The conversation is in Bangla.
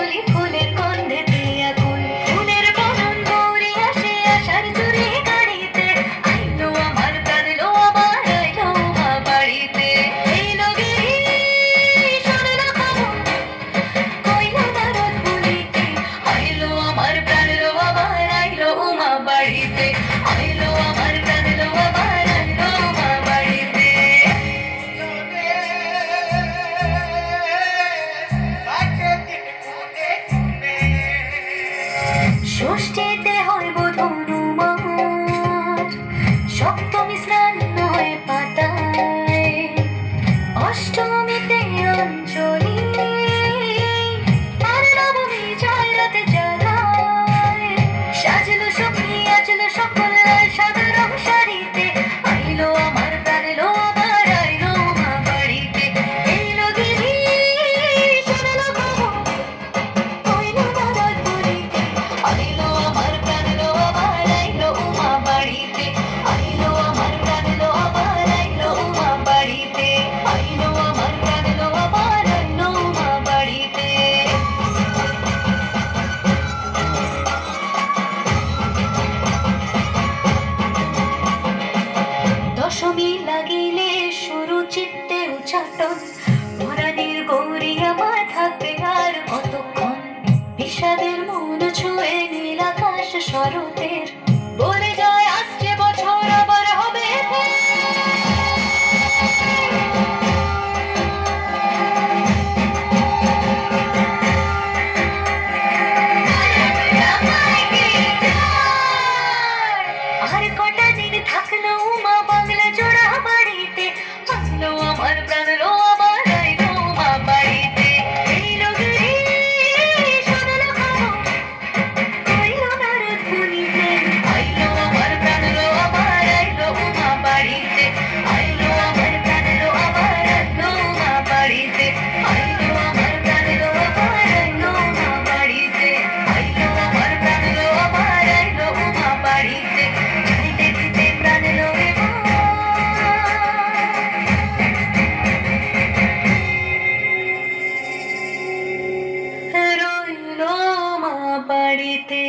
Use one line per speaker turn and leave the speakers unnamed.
কলি ফুলের গন্ধেতে আকুল ফুলের বরণ গৌরী আসে আশার চুরি গাড়িতে আইলো আমার প্রাণ লো আমার আইলো মা বাড়িতে এইলো গিরি শোনো খবর কইলো নারদ বলিতে আইলো আমার প্রাণ লো আমার আইলো মা বাড়িতে আইলো আমার প্রাণ লো আমার আইলো মা বাড়িতে ষষ্ঠীতে হয় বধূনুমার সপ্তমী স্নান হয় পাতায় অষ্টমীতে অঞ্জলি আর নবমী যায় রাতে জ্বালায় সাজলো সখী আজলো সকল লাল সাদা রং শাড়িতে আইলো আমার প্রাণ লো আমার আইলো মা বাড়িতে এইলো গিরি শোনো খবর কইলো নারদ বলিতে আইলো আমার প্রাণ লো আমার আইলো মা বাড়িতে আইলো আমার প্রাণ লো আমার আইলো মা বাড়িতে আইলো আমার প্রাণ লো আমার আইলো মা বাড়িতে দশমী লাগিলে শুরু চিত্তে উচ্চাটন পরাণের গৌরী আমার থাকবে আর কতক্ষণ বিষাদের মন ছুঁয়ে নীল আকাশ শরতের বলে যায় আসছে বছর আবার হবে আর কটা দিন থাকলো মা বাংলা জোড়া বাড়িতে আইলো আমার প্রাণ লো আমার আইলো মা বাড়িতে এইলো গিরি শোনো খবর কইলো নারদ বলিতে আইলো আমার প্রাণ লো আমার আইলো মা বাড়িতে আইলো আমার প্রাণ লো আমার আইলো মা বাড়িতে আইলো আমার প্রাণ লো আমার আইলো মা বাড়িতে আইলো আমার প্রাণ লো আমার আইলো মা বাড়িতে যাইতে দিতে প্রাণ লো রে মা রইলো মা বাড়িতে।